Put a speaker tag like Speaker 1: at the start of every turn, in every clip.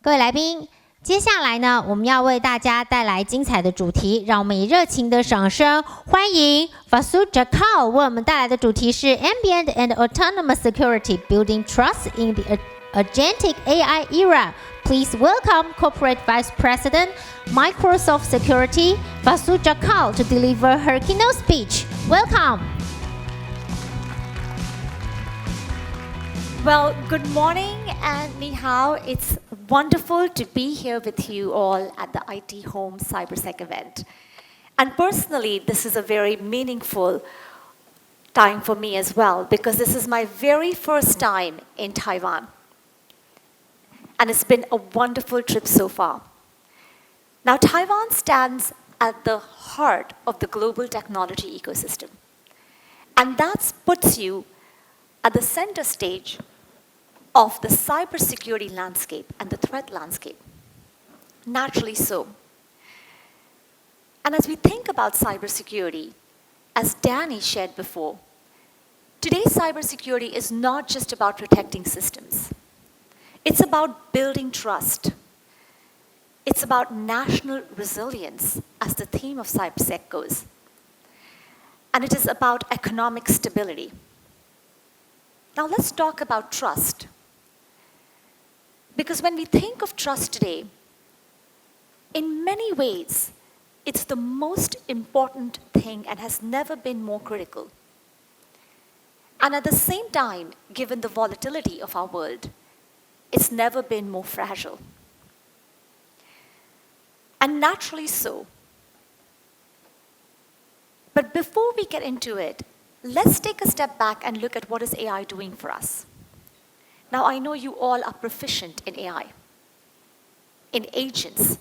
Speaker 1: 各位来宾，接下来呢，我们要为大家带来精彩的主题，让我们以热情的掌声欢迎 Vasu Jakkal 为我们带来的主题是 Ambient and Autonomous Security Building Trust in the Agentic AI Era. Please welcome Corporate Vice President, Microsoft Security, Vasu Jakkal to deliver her keynote speech. Welcome.
Speaker 2: Well, good morning and ni hao. It's wonderful to be here with you all at the IT Home CyberSec event. And personally, this is a very meaningful time for me as well because this is my very first time in Taiwan. And it's been a wonderful trip so far. Now, Taiwan stands at the heart of the global technology ecosystem. And that puts you at the center stage of the cybersecurity landscape and the threat landscape. Naturally so. And as we think about cybersecurity, as Danny shared before, today's cybersecurity is not just about protecting systems. It's about building trust. It's about national resilience, as the theme of CyberSec goes. And it is about economic stability. Now let's talk about trust. Because when we think of trust today, in many ways, it's the most important thing and has never been more critical. And at the same time, given the volatility of our world, it's never been more fragile. And naturally so. But before we get into it, let's take a step back and look at what is AI doing for us. Now, I know you all are proficient in AI, in agents.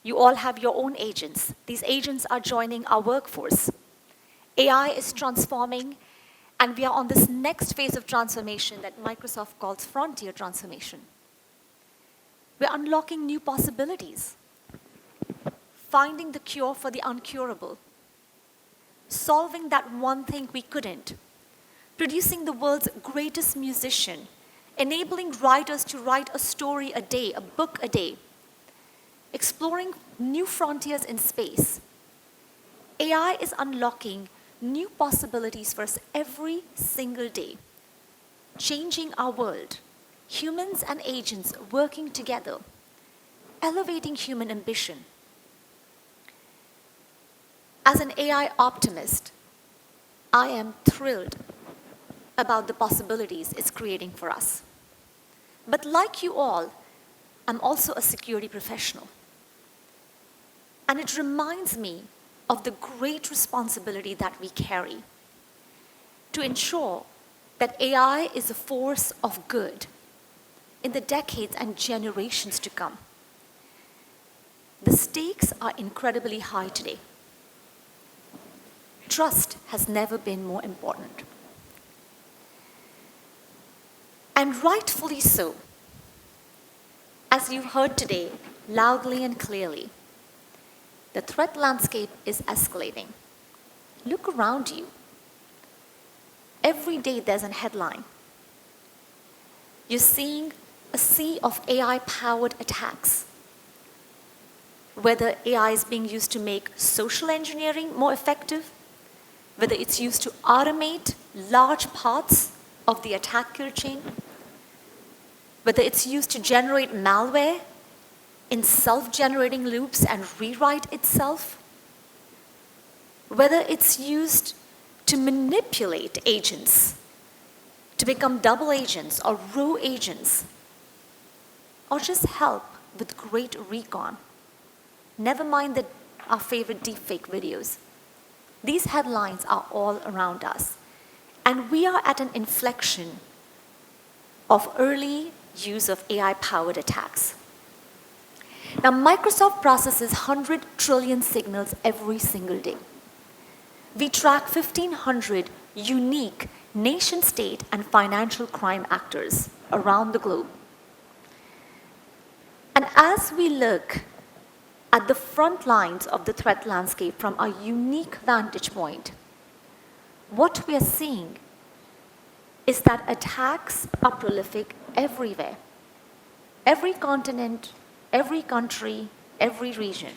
Speaker 2: You all have your own agents. These agents are joining our workforce. AI is transforming, and we are on this next phase of transformation that Microsoft calls frontier transformation. We're unlocking new possibilities, finding the cure for the uncurable, solving that one thing we couldn't, producing the world's greatest musician, enabling writers to write a story a day, a book a day, exploring new frontiers in space. AI is unlocking new possibilities for us every single day, changing our world, humans and agents working together, elevating human ambition. As an AI optimist, I am thrilled about the possibilities it's creating for us. But like you all, I'm also a security professional. And it reminds me of the great responsibility that we carry to ensure that AI is a force of good in the decades and generations to come. The stakes are incredibly high today. Trust has never been more important. And rightfully so. As you've heard today, loudly and clearly, the threat landscape is escalating. Look around you. Every day there's a headline. You're seeing a sea of AI-powered attacks. Whether AI is being used to make social engineering more effective, whether it's used to automate large parts of the attack kill chain, whether it's used to generate malware in self-generating loops and rewrite itself, whether it's used to manipulate agents to become double agents or row agents, or just help with great recon. Never mind our favorite deepfake videos. These headlines are all around us. And we are at an inflection of early use of AI-powered attacks. Now, Microsoft processes 100 trillion signals every single day. We track 1,500 unique nation-state and financial crime actors around the globe. And as we look at the front lines of the threat landscape from a unique vantage point, what we are seeing is that attacks are prolific everywhere. every continent, every country, every region.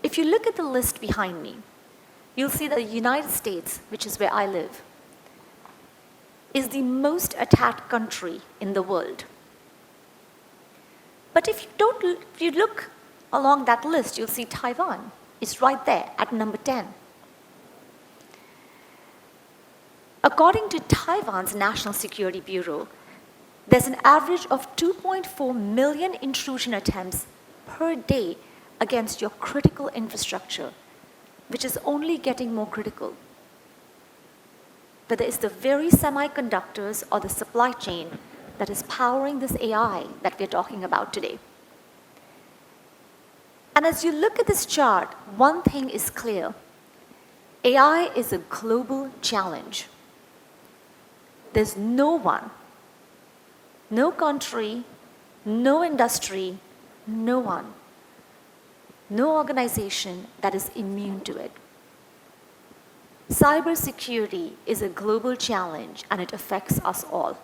Speaker 2: If you look at the list behind me, you'll see that the United States, which is where I live, is the most attacked country in the world. But if you look along that list, you'll see Taiwan is right there at number 10. According to Taiwan's National Security Bureau, there's an average of 2.4 million intrusion attempts per day against your critical infrastructure, which is only getting more critical. Whether it's the very semiconductors or the supply chain that is powering this AI that we're talking about today. And as you look at this chart, one thing is clear. AI is a global challenge. There's no one, no country, no industry, no one, no organization that is immune to it. Cybersecurity is a global challenge and it affects us all.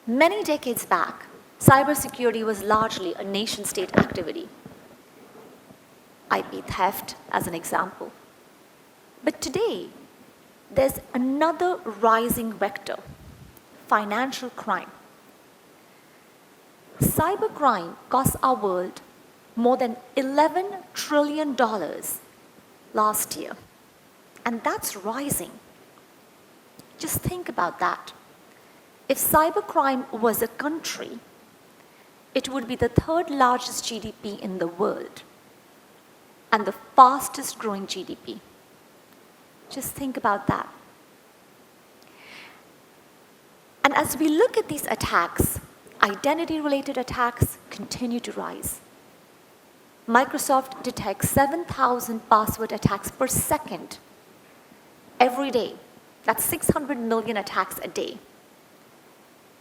Speaker 2: Many decades back, cybersecurity was largely a nation-state activity. IP theft as an example. But today, there's another rising vector, financial crime. Cybercrime cost our world more than $11 trillion last year, and that's rising. Just think about that. If cybercrime was a country, it would be the third largest GDP in the world and the fastest growing GDP. Just think about that. And as we look at these attacks, identity-related attacks continue to rise. Microsoft detects 7,000 password attacks per second every day. That's 600 million attacks a day.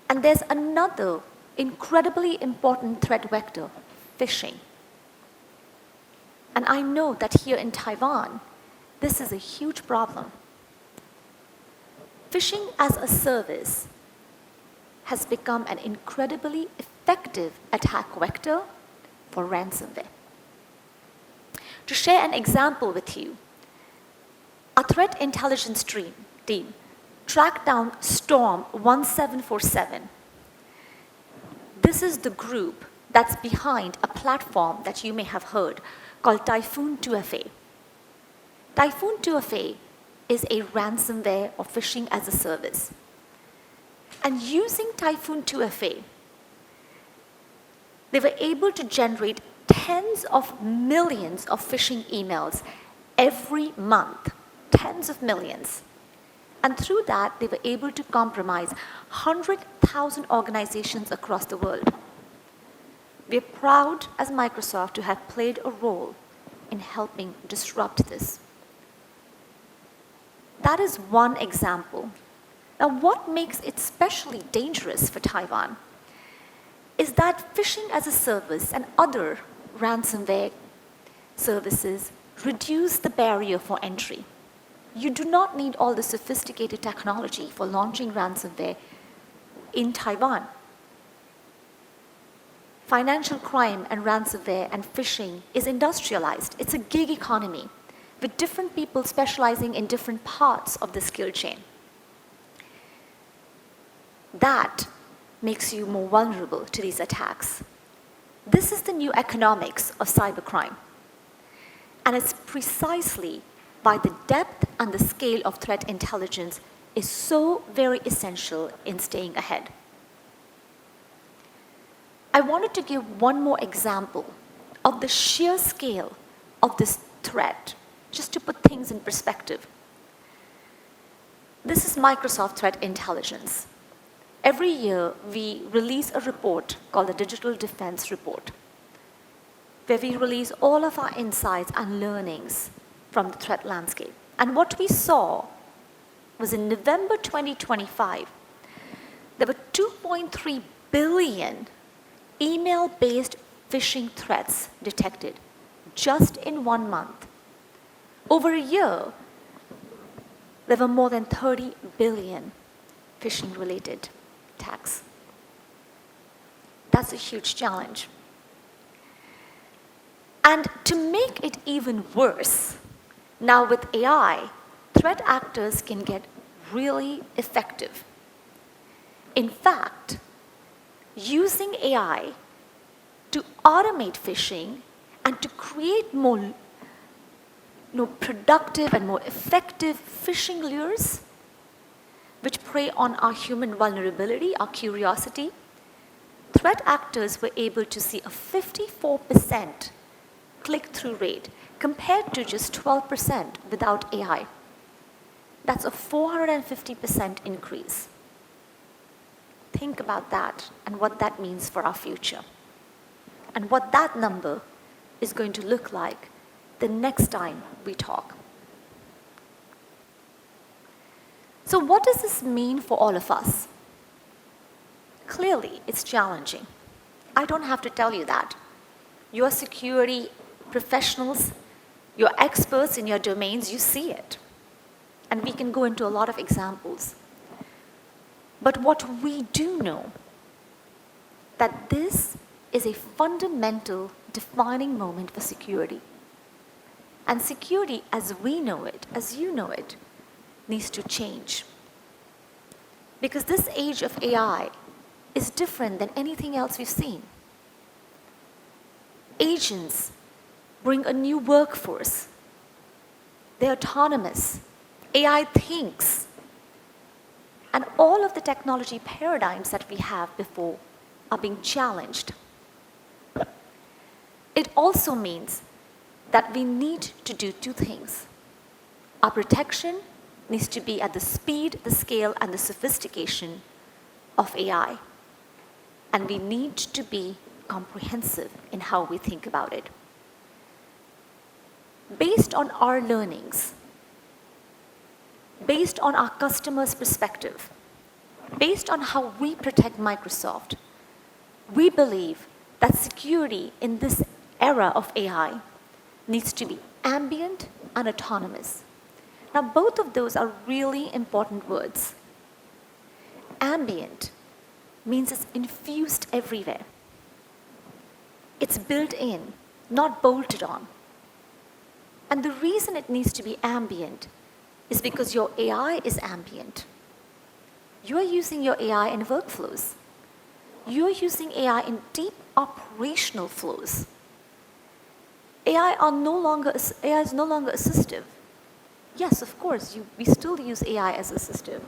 Speaker 2: And there's another incredibly important threat vector, phishing. And I know that here in Taiwan, this is a huge problem. Phishing as a service has become an incredibly effective attack vector for ransomware. To share an example with you, a threat intelligence team tracked down Storm 1747. This is the group that's behind a platform that you may have heard called Typhoon 2FA. Typhoon 2FA is a ransomware or phishing as a service. And using Typhoon 2FA, they were able to generate tens of millions of phishing emails every month, tens of millions. And through that, they were able to compromise 100,000 organizations across the world. We're proud as Microsoft to have played a role in helping disrupt this. That is one example. Now, what makes it especially dangerous for Taiwan is that phishing as a service and other ransomware services reduce the barrier for entry. You do not need all the sophisticated technology for launching ransomware in Taiwan. Financial crime and ransomware and phishing is industrialized. It's a gig economy with different people specializing in different parts of the skill chain. That makes you more vulnerable to these attacks. This is the new economics of cybercrime. And it's precisely why the depth and the scale of threat intelligence is so very essential in staying ahead. I wanted to give one more example of the sheer scale of this threat, just to put things in perspective. This is Microsoft Threat Intelligence. Every year, we release a report called the Digital Defense Report, where we release all of our insights and learnings from the threat landscape. And what we saw was in November 2025, there were 2.3 billion email-based phishing threats detected just in 1 month. Over a year, there were more than 30 billion phishing-related attacks. That's a huge challenge. And to make it even worse, now with AI, threat actors can get really effective. In fact, using AI to automate phishing and to create more productive and more effective phishing lures, which prey on our human vulnerability, our curiosity, threat actors were able to see a 54% click-through rate compared to just 12% without AI. That's a 450% increase. Think about that and what that means for our future, and what that number is going to look like the next time we talk. So what does this mean for all of us? Clearly, it's challenging. I don't have to tell you that. You're security professionals, you're experts in your domains, you see it. And we can go into a lot of examples. But what we do know, that this is a fundamental defining moment for security. And security as we know it, as you know it, needs to change. Because this age of AI is different than anything else we've seen. Agents bring a new workforce. They're autonomous. AI thinks. And all of the technology paradigms that we have before are being challenged. It also means that we need to do two things. Our protection needs to be at the speed, the scale, and the sophistication of AI. And we need to be comprehensive in how we think about it. Based on our learnings, based on our customers' perspective, based on how we protect Microsoft, we believe that security in this era of AI needs to be ambient and autonomous. Now, both of those are really important words. Ambient means it's infused everywhere. It's built in, not bolted on. And the reason it needs to be ambient is because your AI is ambient. You are using your AI in workflows. You are using AI in deep operational flows. AI is no longer assistive. Yes, of course, we still use AI as assistive.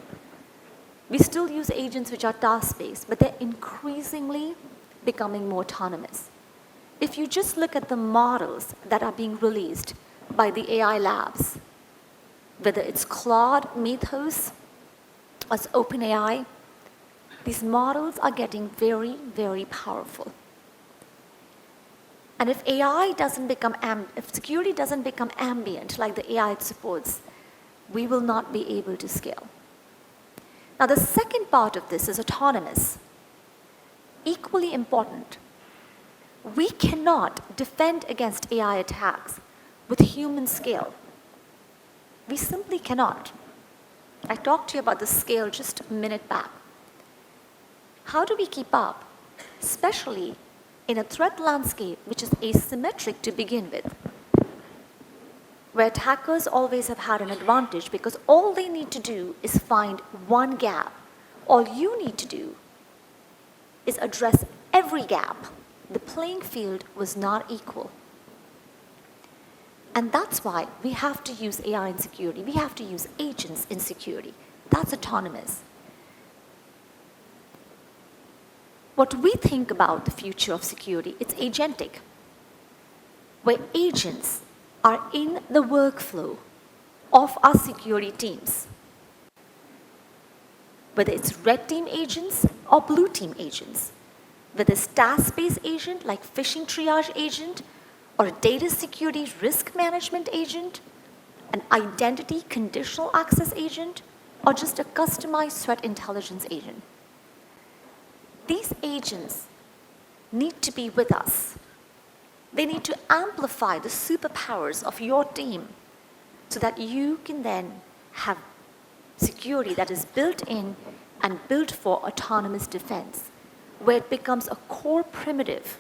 Speaker 2: We still use agents which are task-based, but they're increasingly becoming more autonomous. If you just look at the models that are being released by the AI labs, whether it's Claude, Mythos, or it's OpenAI, these models are getting very, very powerful. And if if security doesn't become ambient like the AI it supports, we will not be able to scale. Now, the second part of this is autonomous. Equally important. We cannot defend against AI attacks with human scale. We simply cannot. I talked to you about the scale just a minute back. How do we keep up, especially in a threat landscape which is asymmetric to begin with, where attackers always have had an advantage because all they need to do is find one gap. All you need to do is address every gap. The playing field was not equal. And that's why we have to use AI in security. We have to use agents in security. That's autonomous. What we think about the future of security, it's agentic, where agents are in the workflow of our security teams. Whether it's red team agents or blue team agents, whether it's task-based agent like phishing triage agent, or a data security risk management agent, an identity conditional access agent, or just a customized threat intelligence agent. These agents need to be with us. They need to amplify the superpowers of your team so that you can then have security that is built in and built for autonomous defense. where it becomes a core primitive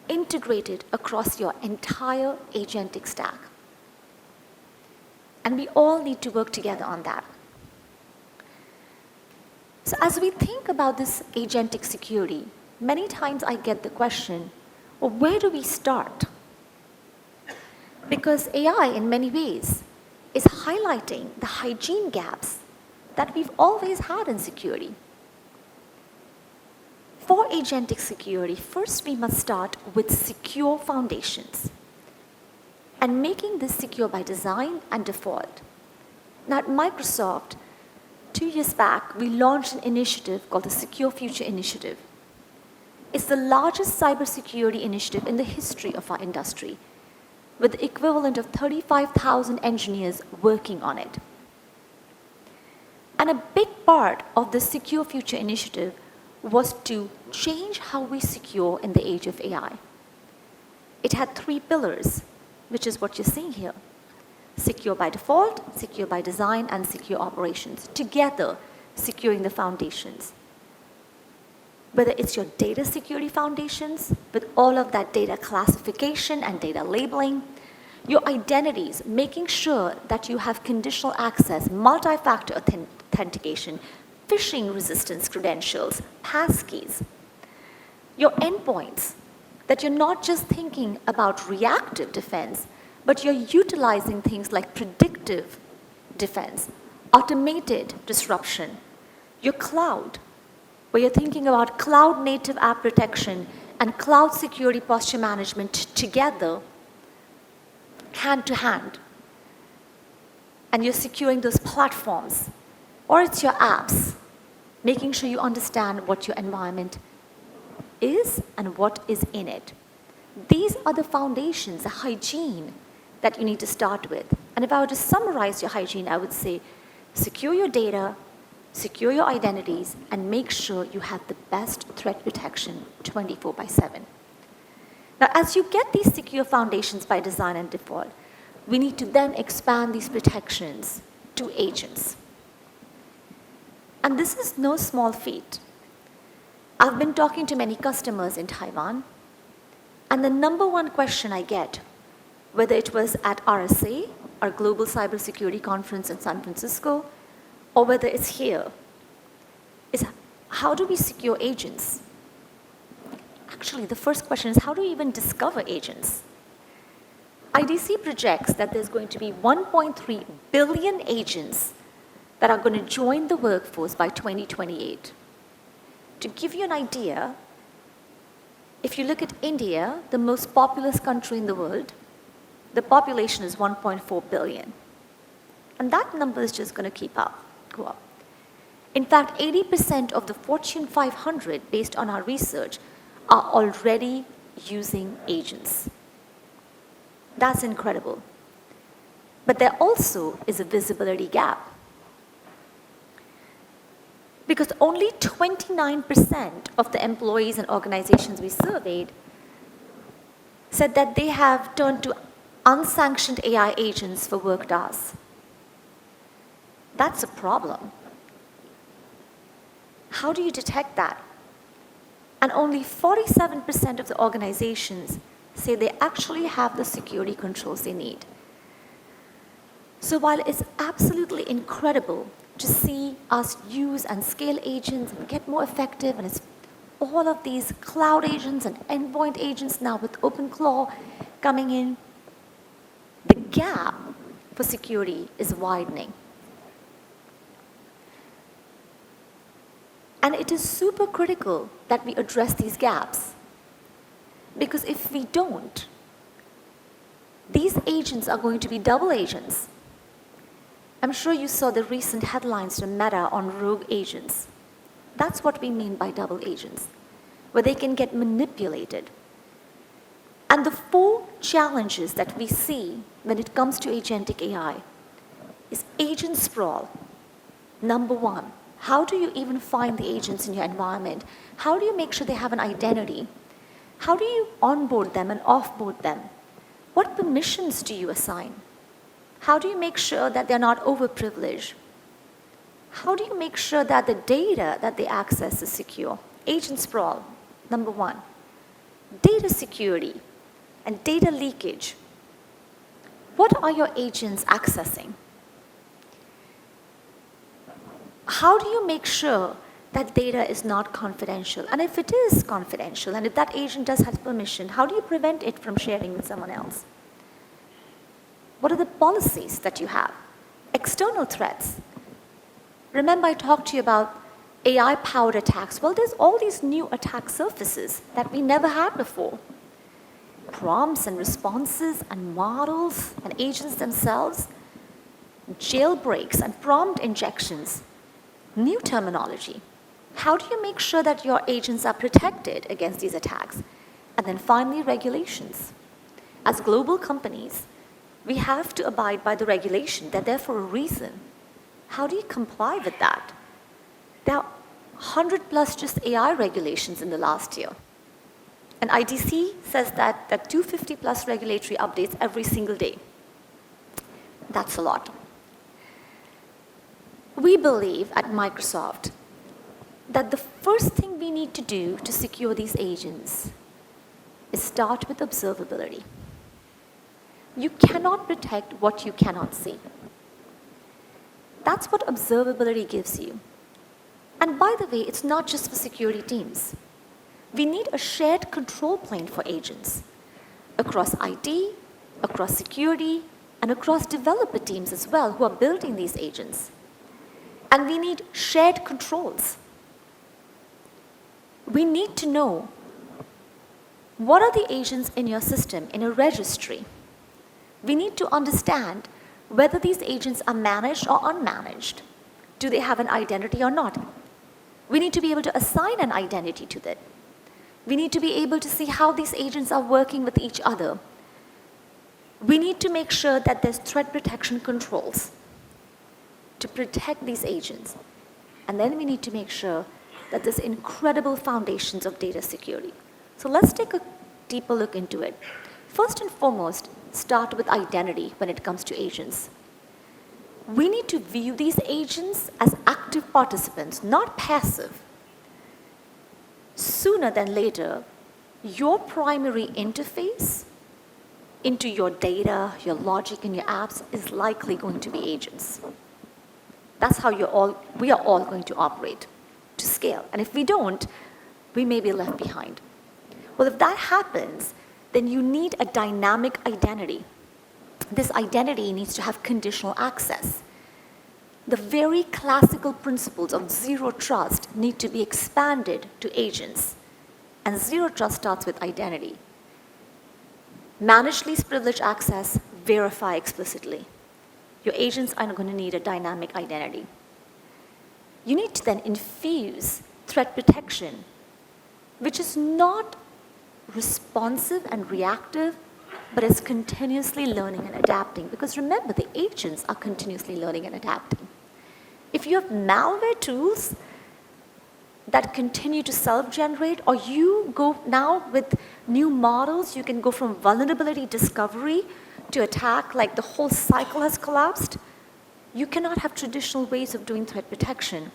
Speaker 2: integrated across your entire agentic stack. And we all need to work together on that. So as we think about this agentic security, many times I get the question, well, where do we start? Because AI, in many ways, is highlighting the hygiene gaps that we've always had in security. For agentic security, first we must start with secure foundations and making this secure by design and default. Now at Microsoft, 2 years back, we launched an initiative called the Secure Future Initiative. It's the largest cybersecurity initiative in the history of our industry, with the equivalent of 35,000 engineers working on it. And a big part of the Secure Future Initiative was to change how we secure in the age of AI. It had 3 pillars, which is what you're seeing here. Secure by default, secure by design, and secure operations, together securing the foundations. Whether it's your data security foundations, with all of that data classification and data labeling, your identities, making sure that you have conditional access, multi-factor authentication, phishing resistance credentials, passkeys, your endpoints, that you're not just thinking about reactive defense, but you're utilizing things like predictive defense, automated disruption, your cloud, where you're thinking about cloud native app protection and cloud security posture management together, hand to hand. And you're securing those platforms, or it's your apps, making sure you understand what your environment is and what is in it. These are the foundations, the hygiene that you need to start with. And if I were to summarize your hygiene, I would say secure your data, secure your identities, and make sure you have the best threat protection 24/7. Now, as you get these secure foundations by design and default, we need to then expand these protections to agents. And this is no small feat. I've been talking to many customers in Taiwan, and the number one question I get, whether it was at RSA, our Global Cybersecurity Conference in San Francisco, or whether it's here, is how do we secure agents? Actually, the first question is, how do we even discover agents? IDC projects that there's going to be 1.3 billion agents that are going to join the workforce by 2028. To give you an idea, if you look at India, the most populous country in the world, the population is 1.4 billion. And that number is just going to go up. In fact, 80% of the Fortune 500, based on our research, are already using agents. That's incredible. But there also is a visibility gap. Because only 29% of the employees and organizations we surveyed said that they have turned to unsanctioned AI agents for work tasks. That's a problem. How do you detect that? And only 47% of the organizations say they actually have the security controls they need. So while it's absolutely incredible to see us use and scale agents and get more effective, and it's all of these cloud agents and endpoint agents now with OpenClaw coming in, the gap for security is widening. And it is super critical that we address these gaps. Because if we don't, these agents are going to be double agents. I'm sure you saw the recent headlines from Meta on rogue agents. That's what we mean by double agents, where they can get manipulated. And the 4 challenges that we see when it comes to agentic AI is agent sprawl. Number 1, how do you even find the agents in your environment? How do you make sure they have an identity? How do you onboard them and offboard them? What permissions do you assign? How do you make sure that they're not overprivileged? How do you make sure that the data that they access is secure? Agent sprawl, number one. Data security and data leakage. What are your agents accessing? How do you make sure that data is not confidential? And if it is confidential, and if that agent does have permission, how do you prevent it from sharing with someone else? What are the policies that you have? External threats. Remember I talked to you about AI-powered attacks. Well, there's all these new attack surfaces that we never had before. Prompts and responses and models and agents themselves, jailbreaks and prompt injections, new terminology. How do you make sure that your agents are protected against these attacks? And then finally, regulations. As global companies, we have to abide by the regulation. They're there for a reason. How do you comply with that? There are 100 plus just AI regulations in the last year. And IDC says that 250 plus regulatory updates every single day. That's a lot. We believe at Microsoft that the first thing we need to do to secure these agents is start with observability. You cannot protect what you cannot see. That's what observability gives you. And by the way, it's not just for security teams. We need a shared control plane for agents across IT, across security, and across developer teams as well who are building these agents. And we need shared controls. We need to know what are the agents in your system in a registry. We need to understand whether these agents are managed or unmanaged. Do they have an identity or not? We need to be able to assign an identity to that. We need to be able to see how these agents are working with each other. We need to make sure that there's threat protection controls to protect these agents. And then we need to make sure that there's incredible foundations of data security. So let's take a deeper look into it. First and foremost, start with identity when it comes to agents. We need to view these agents as active participants, not passive. Sooner than later, your primary interface into your data, your logic, and your apps is likely going to be agents. That's how we are all going to operate to scale. And if we don't, we may be left behind. Well, if that happens, then you need a dynamic identity. This identity needs to have conditional access. The very classical principles of zero trust need to be expanded to agents. And zero trust starts with identity. Manage least privilege access, verify explicitly. Your agents are going to need a dynamic identity. You need to then infuse threat protection, which is not responsive and reactive, but is continuously learning and adapting. Because remember, the agents are continuously learning and adapting. If you have malware tools that continue to self-generate, or you go now with new models, you can go from vulnerability discovery to attack, like the whole cycle has collapsed. You cannot have traditional ways of doing threat protection,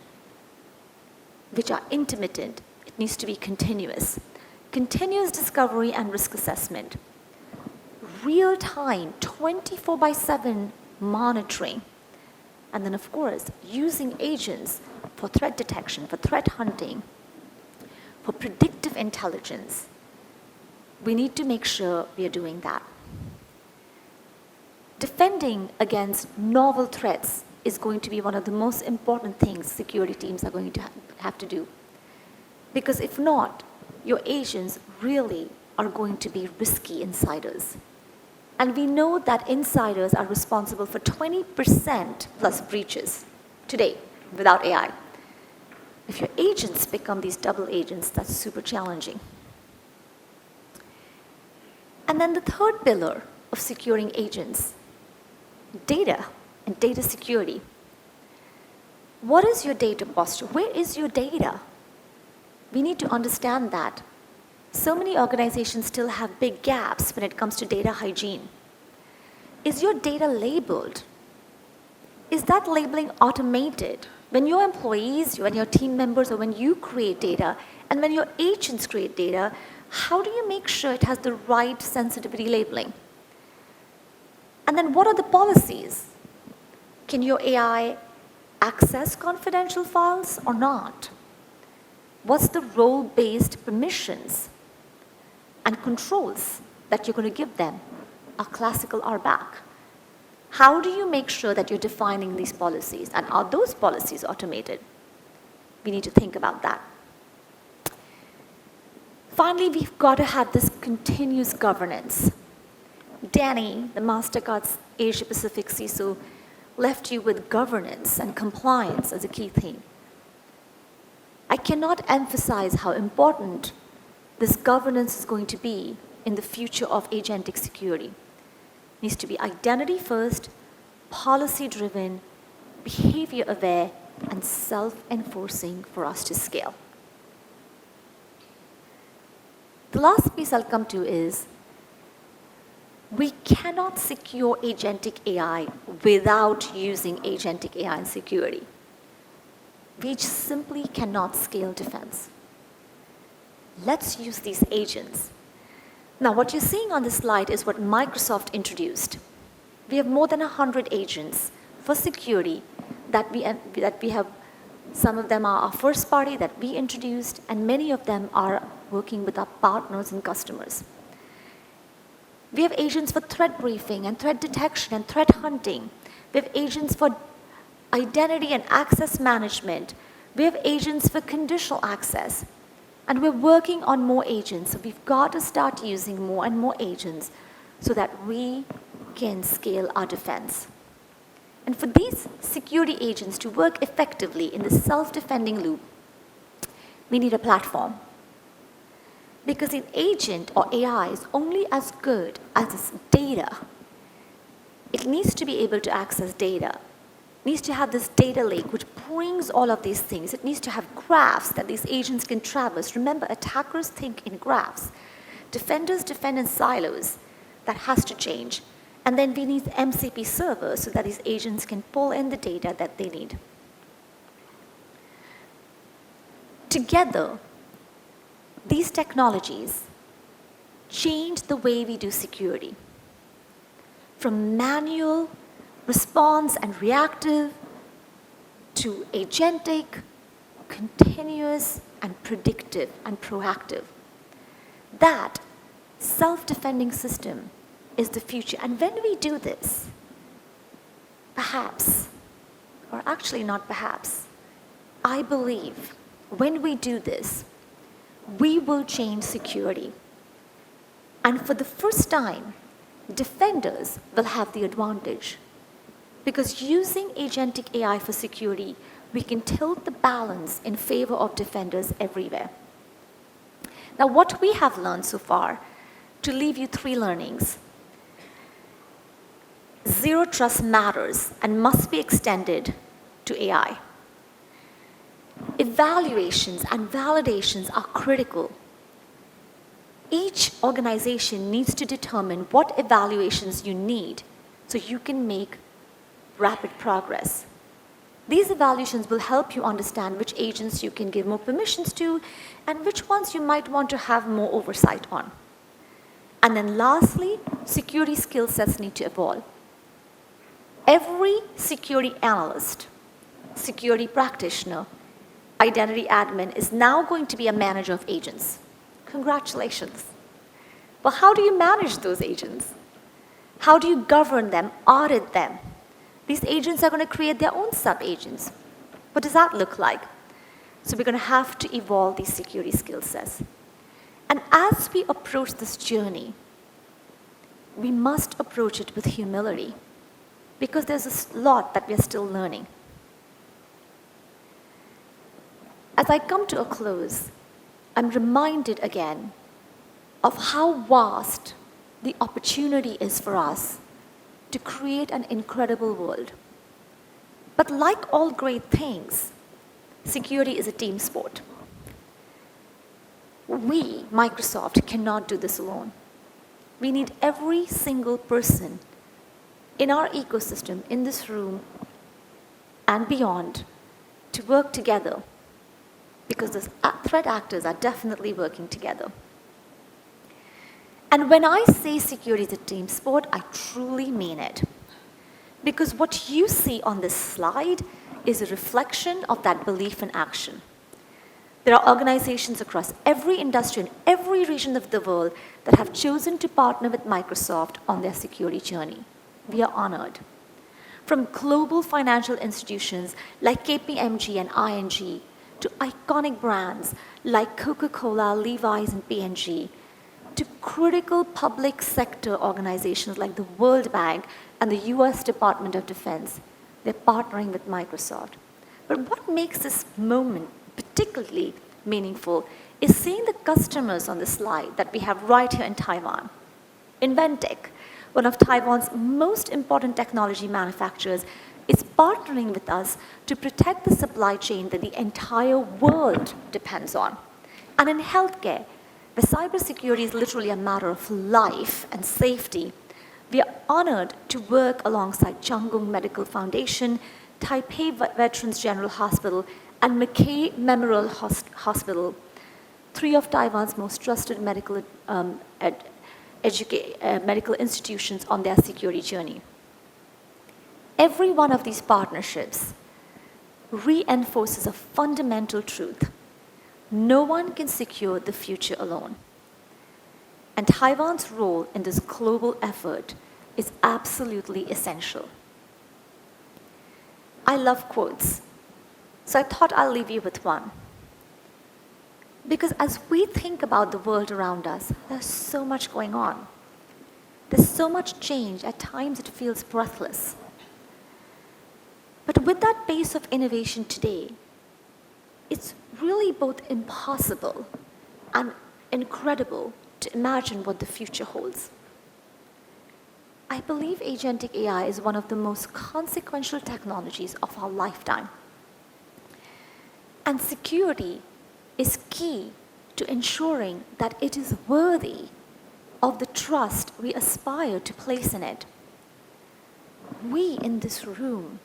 Speaker 2: which are intermittent. It needs to be continuous. Continuous discovery and risk assessment. Real-time, 24/7 monitoring. And then, of course, using agents for threat detection, for threat hunting, for predictive intelligence. We need to make sure we are doing that. Defending against novel threats is going to be one of the most important things security teams are going to have to do. Because if not, your agents really are going to be risky insiders. And we know that insiders are responsible for 20% plus breaches today without AI. If your agents become these double agents, that's super challenging. And then the third pillar of securing agents, data and data security. What is your data posture? Where is your data? We need to understand that. So many organizations still have big gaps when it comes to data hygiene. Is your data labeled? Is that labeling automated? When your employees, when your team members, or when you create data, and when your agents create data, how do you make sure it has the right sensitivity labeling? And then what are the policies? Can your AI access confidential files or not? What's the role-based permissions and controls that you're going to give them? A classical RBAC. How do you make sure that you're defining these policies? And are those policies automated? We need to think about that. Finally, we've got to have this continuous governance. Danny, the MasterCard's Asia Pacific CISO, left you with governance and compliance as a key theme. I cannot emphasize how important this governance is going to be in the future of agentic security. It needs to be identity first, policy driven, behavior aware, and self-enforcing for us to scale. The last piece I'll come to is we cannot secure agentic AI without using agentic AI in security. We simply cannot scale defense. Let's use these agents. Now, what you're seeing on this slide is what Microsoft introduced. We have more than 100 agents for security that we have. Some of them are our first party that we introduced, and many of them are working with our partners and customers. We have agents for threat briefing and threat detection and threat hunting. We have agents for identity and access management. We have agents for conditional access. And we're working on more agents. So we've got to start using more and more agents so that we can scale our defense. And for these security agents to work effectively in the self-defending loop, we need a platform. Because an agent or AI is only as good as its data. It needs to be able to access data. It needs to have this data lake which brings all of these things. It needs to have graphs that these agents can traverse. Remember, attackers think in graphs. Defenders defend in silos. That has to change. And then we need MCP servers so that these agents can pull in the data that they need. Together, these technologies change the way we do security. From manual, response, and reactive to agentic, continuous, and predictive, and proactive. That self-defending system is the future. And when we do this, perhaps, or actually not perhaps, I believe when we do this, we will change security. And for the first time, defenders will have the advantage. Because using agentic AI for security, we can tilt the balance in favor of defenders everywhere. Now, what we have learned so far, to leave you 3 learnings. Zero trust matters and must be extended to AI. Evaluations and validations are critical. Each organization needs to determine what evaluations you need so you can make rapid progress. These evaluations will help you understand which agents you can give more permissions to and which ones you might want to have more oversight on. And then lastly, security skill sets need to evolve. Every security analyst, security practitioner, identity admin is now going to be a manager of agents. Congratulations. But how do you manage those agents? How do you govern them, audit them? These agents are going to create their own sub-agents. What does that look like? So we're going to have to evolve these security skill sets. And as we approach this journey, we must approach it with humility because there's a lot that we're still learning. As I come to a close, I'm reminded again of how vast the opportunity is for us to create an incredible world. But like all great things, security is a team sport. We, Microsoft, cannot do this alone. We need every single person in our ecosystem, in this room and beyond, to work together because the threat actors are definitely working together. And when I say security is a team sport, I truly mean it. Because what you see on this slide is a reflection of that belief in action. There are organizations across every industry and every region of the world that have chosen to partner with Microsoft on their security journey. We are honored. From global financial institutions like KPMG and ING to iconic brands like Coca-Cola, Levi's, and P&G, to critical public sector organizations like the World Bank and the US Department of Defense, they're partnering with Microsoft. But what makes this moment particularly meaningful is seeing the customers on the slide that we have right here in Taiwan. Inventec, one of Taiwan's most important technology manufacturers, is partnering with us to protect the supply chain that the entire world depends on. And in healthcare, where cybersecurity is literally a matter of life and safety, we are honored to work alongside Changgung Medical Foundation, Taipei Veterans General Hospital, and McKay Memorial Hospital, three of Taiwan's most trusted medical institutions on their security journey. Every one of these partnerships reinforces a fundamental truth. No one can secure the future alone. And Taiwan's role in this global effort is absolutely essential. I love quotes, so I thought I'll leave you with one. Because as we think about the world around us, there's so much going on. There's so much change, at times it feels breathless. But with that pace of innovation today, it's really both impossible and incredible to imagine what the future holds. I believe agentic AI is one of the most consequential technologies of our lifetime. And security is key to ensuring that it is worthy of the trust we aspire to place in it. We in this room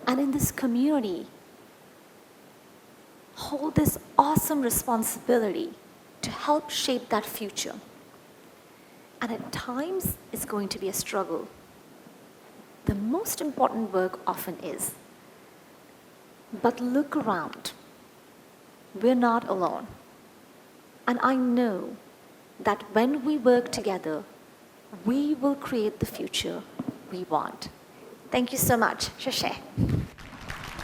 Speaker 2: and in this community hold this awesome responsibility to help shape that future. And at times, it's going to be a struggle. The most important work often is. But look around. We're not alone. And I know that when we work together, we will create the future we want. Thank you so much. 谢谢.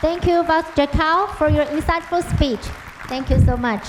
Speaker 1: Thank you, Vasu Jakkal, for your insightful speech. Thank you so much.